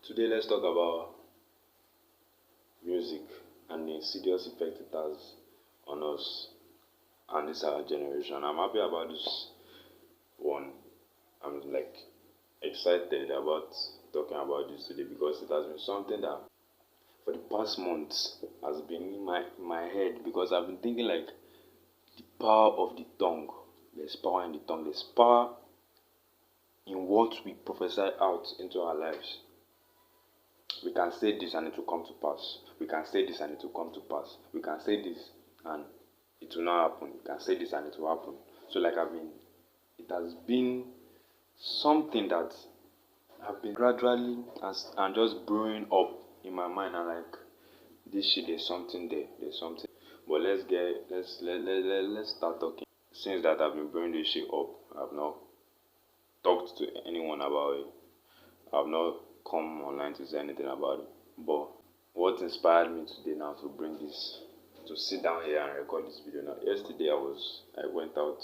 Today, let's talk about music and the insidious effect it has on us and this our generation. I'm happy about this one. I'm excited about talking about this today because it has been something that for the past months has been in my head, because I've been thinking like the power of the tongue. There's power in the tongue. There's power in what we prophesy out into our lives. We can say this and it will come to pass. We can say this and it will come to pass. We can say this and it will not happen. We can say this and it will happen. So it has been something that I've been gradually and just brewing up in my mind, and like this shit, there's something there. There's something. But let's start talking. Since that I've been brewing this shit up, I've not talked to anyone about it. I've not come online to say anything about it. But what inspired me today now to bring this, to sit down here and record this video now. Yesterday I went out,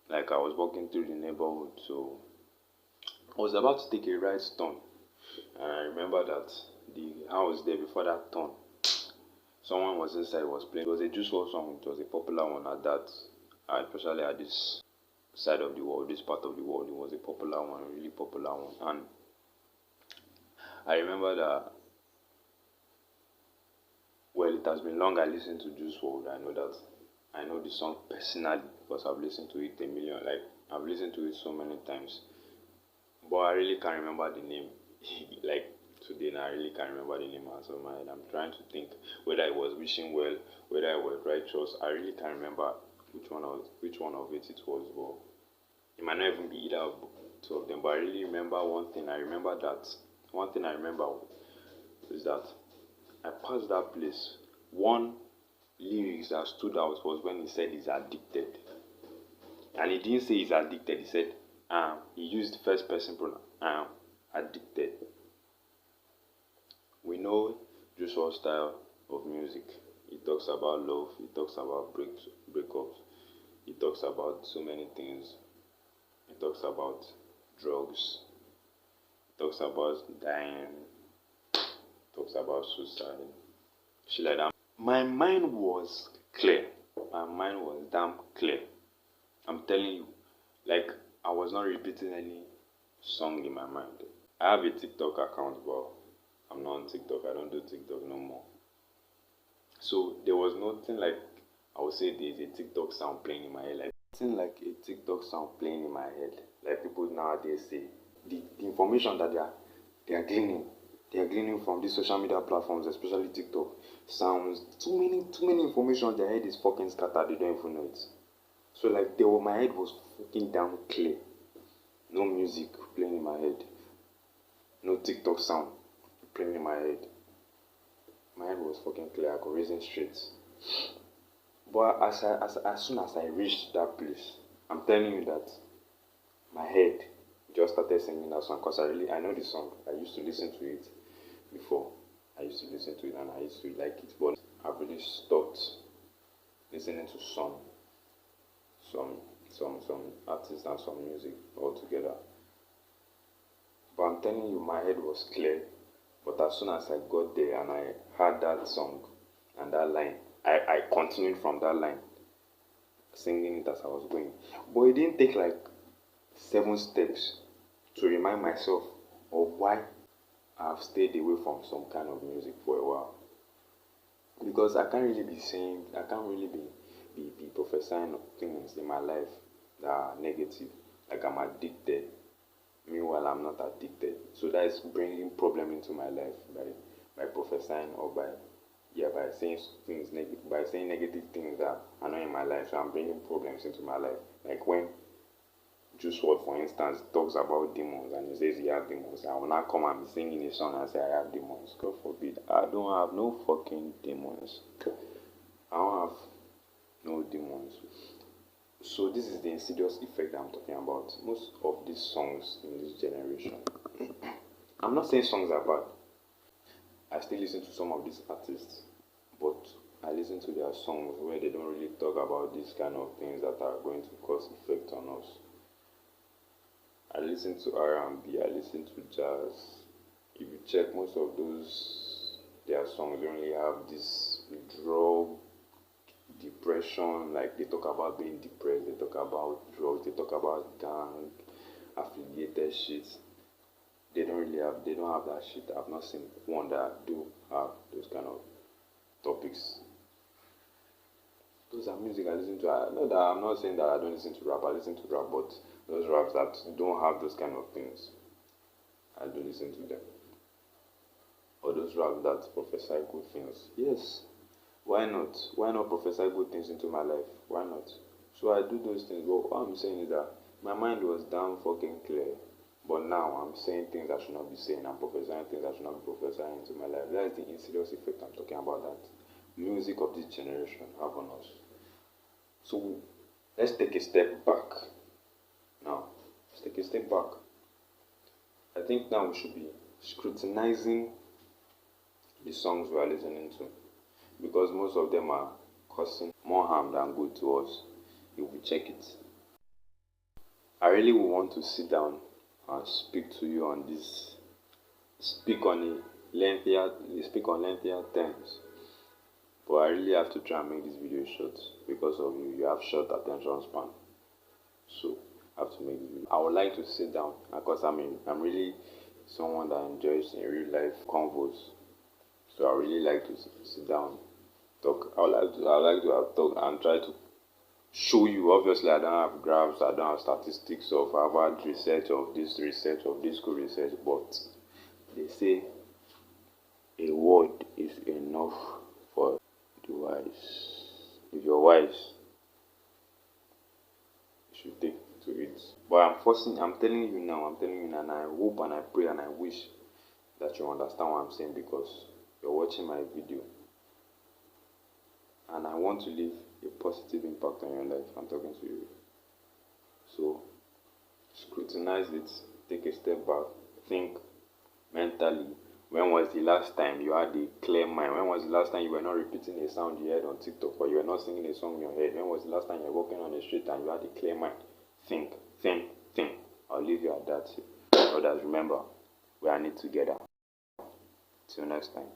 like I was walking through the neighborhood, so I was about to take a right turn, and I remember that the house there before that turn, someone was inside, was playing. It was a Juice WRLD song. It was a popular one at that, especially at this side of the world, this part of the world. It was a popular one, a really popular one. And I remember that, well, it has been long I listened to Juice WRLD. I know the song personally because I've listened to it a million, like I've listened to it so many times. But I really can't remember the name. Like today now, I really can't remember the name out of my head. I'm trying to think whether it was Wishing Well, whether it was Righteous. I really can't remember which one of it was. But it might not even be either of two of them. But I really remember one thing. One thing I remember is that I passed that place. One lyrics that stood out was when he said he's addicted. And he didn't say he's addicted. He said, he used first person pronoun. Addicted. We know Juice WRLD style of music. He talks about love. He talks about breakups. He talks about so many things. He talks about drugs. He talks about dying. He talks about suicide. Shit like that. My mind was clear. My mind was damn clear. I'm telling you, like I was not repeating any song in my mind. I have a TikTok account, but I'm not on TikTok. I don't do TikTok no more. So there was nothing like I would say there's a TikTok sound playing in my head. Like nothing like a TikTok sound playing in my head. Like people nowadays say, the information that they are gleaning from these social media platforms, especially TikTok, sounds too many information. Their head is fucking scattered. They don't even know it. So like my head was fucking down clear. No music playing in my head. No TikTok sound playing in my head. My head was fucking clear. I could reason straight. But as soon as I reached that place, I'm telling you that my head just started singing that song, because I know the song. I used to listen to it before. I used to listen to it and I used to like it. But I've really stopped listening to some artists and some music altogether. But I'm telling you, my head was clear. But as soon as I got there and I heard that song and that line, I continued from that line, singing it as I was going. But it didn't take like 7 steps to remind myself of why I've stayed away from some kind of music for a while. Because I can't really be prophesying things in my life that are negative. Like I'm addicted. Meanwhile, I'm not addicted. So that is bringing problem into my life by prophesying or by saying negative things that are not in my life. So I'm bringing problems into my life. Like when Juice WRLD, for instance, talks about demons and he says he has demons, I will not come and be singing a song and say I have demons. God forbid. I don't have no fucking demons. I don't have no demons. So this is the insidious effect that I'm talking about. Most of these songs in this generation, I'm not saying songs are bad. I still listen to some of these artists, but I listen to their songs where they don't really talk about these kind of things that are going to cause effect on us. I listen to R&B, I listen to jazz, if you check most of those their songs, they only have this drug, depression, like they talk about being depressed, they talk about drugs, they talk about gang affiliated shit. They don't have that shit. I've not seen one that do have those kind of topics. Those are music I listen to. I know that I'm not saying that I don't listen to rap. I listen to rap, but those raps that don't have those kind of things, I don't listen to them. Or those raps that prophesy good things. Yes, why not? Why not prophesy good things into my life? Why not? So I do those things. But what I'm saying is that my mind was damn fucking clear. But now I'm saying things I should not be saying. I'm prophesying things I should not be prophesying into my life. That is the insidious effect I'm talking about, that music of this generation have on us. So let's take a step back. Now, let's take a step back. I think now we should be scrutinizing the songs we are listening to, because most of them are causing more harm than good to us if we check it. I really would want to sit down and speak to you on this, speak on lengthier terms. But I really have to try and make this video short because of you. You have short attention span. So I have to make this video. I would like to sit down because I'm really someone that enjoys in real life convos. So I really like to sit down, talk. I would like to have talk and try to show you. Obviously, I don't have graphs, I don't have statistics of Harvard research, of this school research, but they say a word is enough for the wise. If you're wise, you should take to it. But I'm telling you now, and I hope and I pray and I wish that you understand what I'm saying, because you're watching my video and I want to leave a positive impact on your life. I'm talking to you. So scrutinize it, take a step back, think mentally. When was the last time you had a clear mind? When was the last time you were not repeating a sound you heard on TikTok, or you were not singing a song in your head? When was the last time you were walking on the street and you had a clear mind? Think. I'll leave you at that. Others, remember, we are in it together. Till next time.